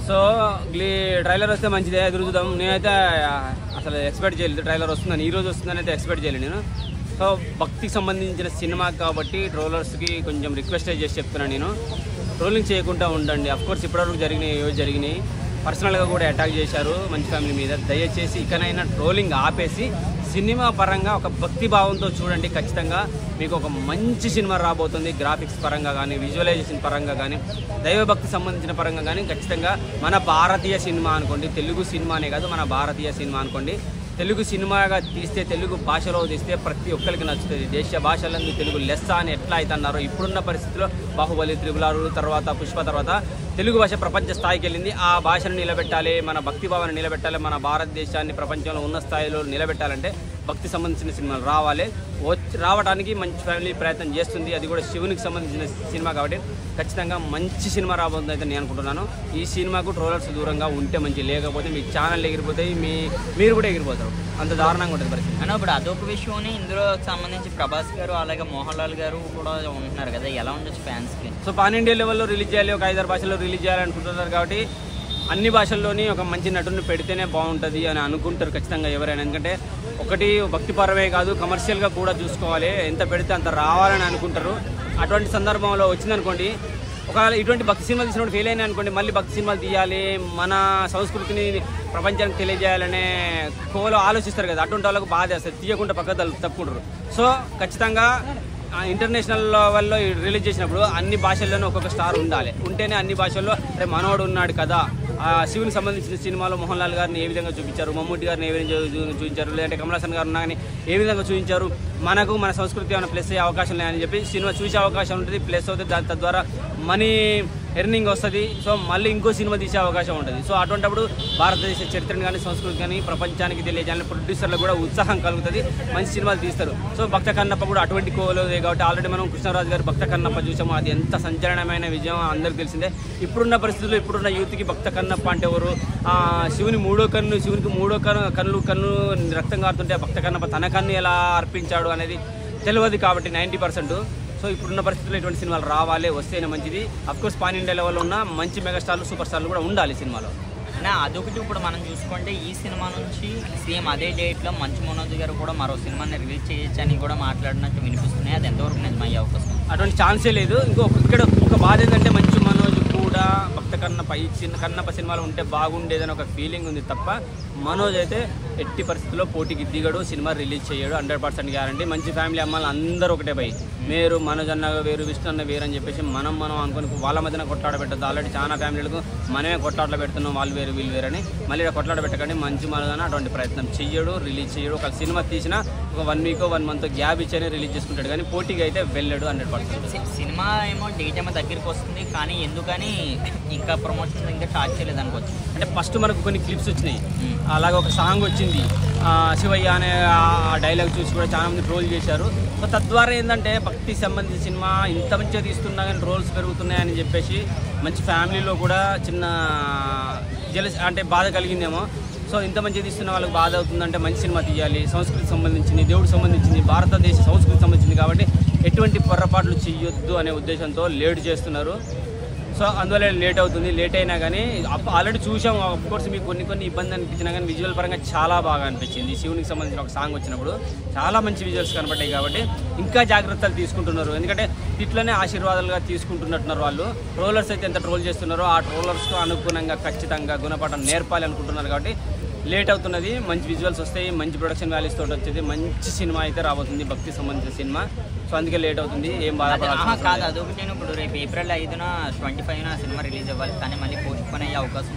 So trailer వస్తే మంచిదే, ఎదురు చూద్దాం. నేనైతే అసలు ఎక్స్పెక్ట్ చేయలేదు ట్రైలర్ వస్తుందని, ఈరోజు వస్తుందని అయితే ఎక్స్పెక్ట్ చేయలేదు నేను. సో భక్తికి సంబంధించిన సినిమా కాబట్టి ట్రోలర్స్కి కొంచెం రిక్వెస్ట్ చేసి చెప్తున్నాను నేను, ట్రోలింగ్ చేయకుండా ఉండండి. అఫ్కోర్స్ ఇప్పటివరకు జరిగినాయి పర్సనల్గా కూడా అటాక్ చేశారు మంచి ఫ్యామిలీ మీద. దయచేసి ఇకనైనా ట్రోలింగ్ ఆపేసి సినిమా పరంగా ఒక భక్తి భావంతో చూడండి. ఖచ్చితంగా మీకు ఒక మంచి సినిమా రాబోతుంది. గ్రాఫిక్స్ పరంగా కానీ, విజువలైజేషన్ పరంగా కానీ, దైవభక్తి సంబంధించిన పరంగా కానీ ఖచ్చితంగా మన భారతీయ సినిమా అనుకోండి, తెలుగు సినిమానే కాదు మన భారతీయ సినిమా అనుకోండి. తెలుగు సినిమాగా తీస్తే, తెలుగు భాషలో తీస్తే ప్రతి ఒక్కరికి నచ్చుతుంది. దేశ భాషలందు తెలుగు లెస్స అని ఎట్లా అయితే అన్నారో ఇప్పుడున్న పరిస్థితిలో బాహుబలి, త్రిబుల్ తర్వాత పుష్ప తర్వాత తెలుగు భాష ప్రపంచ స్థాయికి వెళ్ళింది. ఆ భాషను నిలబెట్టాలి, మన భక్తి భావాన్ని నిలబెట్టాలి, మన భారతదేశాన్ని ప్రపంచంలో ఉన్న స్థాయిలో నిలబెట్టాలంటే భక్తి సంబంధించిన సినిమాలు రావడానికి మంచి ఫ్యామిలీ ప్రయత్నం చేస్తుంది. అది కూడా శివునికి సంబంధించిన సినిమా కాబట్టి ఖచ్చితంగా మంచి సినిమా రాబోతుంది అయితే నేను అనుకుంటున్నాను. ఈ సినిమాకు ట్రోలర్స్ దూరంగా ఉంటే మంచి, లేకపోతే మీ ఛానల్ ఎగిరిపోతాయి, మీరు కూడా ఎగిరిపోతారు. అంత దారుణంగా ఉంటుంది పరిస్థితి. అంటే ఇప్పుడు అదొక విషయం. ఇందులో సంబంధించి ప్రభాస్ గారు అలాగే మోహన్ లాల్ గారు కూడా ఉంటున్నారు కదా, ఎలా ఉండొచ్చు ఫ్యాన్స్కి? సో పాన్ ఇండియా లెవెల్లో రిలీజ్ చేయాలి, ఒక 5-6 భాషల్లో రిలీజ్ చేయాలనుకుంటున్నారు కాబట్టి అన్ని భాషల్లోని ఒక మంచి నటుని పెడితేనే బాగుంటుంది అని అనుకుంటారు ఖచ్చితంగా ఎవరైనా. ఎందుకంటే ఒకటి భక్తిపరమే కాదు, కమర్షియల్గా కూడా చూసుకోవాలి. ఎంత పెడితే అంత రావాలని అనుకుంటారు. అటువంటి సందర్భంలో వచ్చిందనుకోండి, ఒకవేళ ఇటువంటి భక్తి సినిమాలు తీసినప్పుడు ఫెయిల్ అయినా అనుకోండి, మళ్ళీ భక్తి సినిమాలు తీయాలి, మన సంస్కృతిని ప్రపంచానికి తెలియజేయాలనే కోలో ఆలోచిస్తారు కదా, అటువంటి వాళ్ళకు బాధ వేస్తుంది, తీయకుండా పక్కన తప్పుకుంటారు. సో ఖచ్చితంగా ఇంటర్నేషనల్ లెవెల్లో రిలీజ్ చేసినప్పుడు అన్ని భాషల్లోనూ ఒక్కొక్క స్టార్ ఉండాలి. ఉంటేనే అన్ని భాషల్లో మనోడు ఉన్నాడు కదా. శివునికి సంబంధించిన సినిమాలో మోహన్ లాల్ గారిని ఏ విధంగా చూపించారు, మమ్ముట్టి గారిని ఏ విధంగా చూపించారు, లేదంటే కమల్ హాసన్ గారు ఉన్నాయని ఏ విధంగా చూపించారు, మనకు మన సంస్కృతి ఏమైనా ప్లస్ అయ్యే అవకాశం లేదని చెప్పి సినిమా చూసే అవకాశం ఉంటుంది. ప్లస్ అవుతుంది, దాని తద్వారా మనీ ఎర్నింగ్ వస్తుంది. సో మళ్ళీ ఇంకో సినిమా తీసే అవకాశం ఉంటుంది. సో అటువంటిప్పుడు భారతదేశ చరిత్రను కానీ, సంస్కృతి కానీ ప్రపంచానికి తెలియజేయాలని ప్రొడ్యూసర్లకు కూడా ఉత్సాహం కలుగుతుంది, మంచి సినిమాలు తీస్తారు. సో భక్త కన్నప్ప కూడా అటువంటి కోలేదు కాబట్టి ఆల్రెడీ మనం కృష్ణరాజు గారు భక్త కన్నప్ప చూసాము, అది ఎంత సంచలనమైన విజయం అందరికీ తెలిసిందే. ఇప్పుడున్న పరిస్థితుల్లో ఇప్పుడున్న యూత్కి భక్త కన్నప్ప అంటే ఎవరు, శివుని మూడో కన్ను, శివునికి మూడో కన్ను రక్తం కారుతుంటే భక్త కన్నప్ప తన కన్ను ఎలా అర్పించాడు అనేది తెలియదు కాబట్టి 90%. సో ఇప్పుడున్న పరిస్థితుల్లో ఇటువంటి సినిమాలు రావాలి, వస్తేనే మంచిది. అఫ్కోర్స్ పాన్ ఇండియా లెవెల్లో ఉన్న మంచి మెగాస్టార్లు, సూపర్ స్టార్లు కూడా ఉండాలి సినిమాలో. అదొకటి. ఇప్పుడు మనం చూసుకుంటే ఈ సినిమా నుంచి సేమ్ అదే డేట్లో మంచు మనోజ్ గారు కూడా మరో సినిమాని రిలీజ్ చేయొచ్చు అని కూడా మాట్లాడినట్టు వినిపిస్తున్నాయి. అది ఎంతవరకు నిజమయ్యే అవకాశం? అటువంటి ఛాన్సే లేదు. ఇక్కడ ఒక బాధ ఏంటంటే మంచు మనోజ్ కూడా భక్త కన్నప్ప ఈ కన్నప్ప సినిమాలో ఉంటే బాగుండేదని ఒక ఫీలింగ్ ఉంది తప్ప, మనోజ్ అయితే ఎట్టి పరిస్థితుల్లో పోటీకి దిగడు, సినిమా రిలీజ్ చేయడు, 100% గ్యారంటీ. మంచి ఫ్యామిలీ అమ్మాయిలు అందరూ ఒకటే పోయి మీరు మనోజ్ అన్న వేరు, విష్ణు అన్న వేరు అని చెప్పేసి మనం అనుకుని వాళ్ళ మధ్యన కొట్లాడ పెట్టద్దు. ఆల్రెడీ చాలా ఫ్యామిలీలకు మనమే కొట్లాటలు పెడుతున్నాం, వాళ్ళు వేరు వీళ్ళు వేరని. మళ్ళీ కొట్లాట పెట్టకండి. మంచి మనోజ్ అటువంటి ప్రయత్నం చెయ్యడు, రిలీజ్ చేయడు. ఒక సినిమా తీసినా ఒక 1 వీక్ 1 మంత్ గ్యాప్ ఇచ్చని రిలీజ్ చేసుకుంటాడు, కానీ పోటీకి అయితే వెళ్ళాడు 100%. సినిమా ఏమో డేట్ ఏమో దగ్గరికి వస్తుంది, కానీ ఎందుకని ఇంకా ప్రమోషన్ ఇంకా స్టార్ట్ చేయలేదు అనుకోవచ్చు. అంటే ఫస్ట్ మనకు కొన్ని క్లిప్స్ వచ్చినాయి, అలాగే ఒక సాంగ్ వచ్చింది, శివయ్య అనే ఆ డైలాగ్ చూసి కూడా చాలా మంది ట్రోల్ చేశారు. సో తద్వారా ఏంటంటే భక్తి సంబంధించిన సినిమా ఇంత మంచిగా తీస్తున్నా కానీ ట్రోల్స్ పెరుగుతున్నాయని చెప్పేసి మంచి ఫ్యామిలీలో కూడా చిన్న అంటే బాధ కలిగిందేమో. సో ఇంత మంచిగా తీస్తున్న వాళ్ళకి బాధ అవుతుందంటే మంచి సినిమా తీయాలి, సంస్కృతికి సంబంధించింది, దేవుడికి సంబంధించింది, భారతదేశ సంస్కృతికి సంబంధించింది కాబట్టి ఎటువంటి పొరపాట్లు చేయొద్దు అనే ఉద్దేశంతో లేట్ చేస్తున్నారు. సో అందువల్ల లేట్ అవుతుంది. లేట్ అయినా కానీ ఆల్రెడీ చూసాము. అఫ్కోర్స్ మీకు కొన్ని ఇబ్బంది అనిపించినా కానీ విజువల్ పరంగా చాలా బాగా అనిపించింది. శివునికి సంబంధించిన ఒక సాంగ్ వచ్చినప్పుడు చాలా మంచి విజువల్స్ కనబడ్డాయి కాబట్టి ఇంకా జాగ్రత్తలు తీసుకుంటున్నారు. ఎందుకంటే ఇట్లనే ఆశీర్వాదాలుగా తీసుకుంటున్నట్టున్నారు వాళ్ళు. ట్రోలర్స్ అయితే ఎంత ట్రోల్ చేస్తున్నారో ఆ ట్రోలర్స్తో అనుగుణంగా ఖచ్చితంగా గుణపాఠం నేర్పాలి అనుకుంటున్నారు కాబట్టి లేట్ అవుతున్నది. మంచి విజువల్స్ వస్తాయి, మంచి ప్రొడక్షన్ వాల్యూస్ తోటి వచ్చేది మంచి సినిమా అయితే రాబోతుంది, భక్తి సంబంధించిన సినిమా. సో అందుకే లేట్ అవుతుంది, ఏం బాధపడాలి కాదు. అదొకటి. ఇప్పుడు రేపు April 5న 25న సినిమా రిలీజ్ అవ్వాలి, కానీ మళ్ళీ పోస్ట్ పోన్ అయ్యే అవకాశం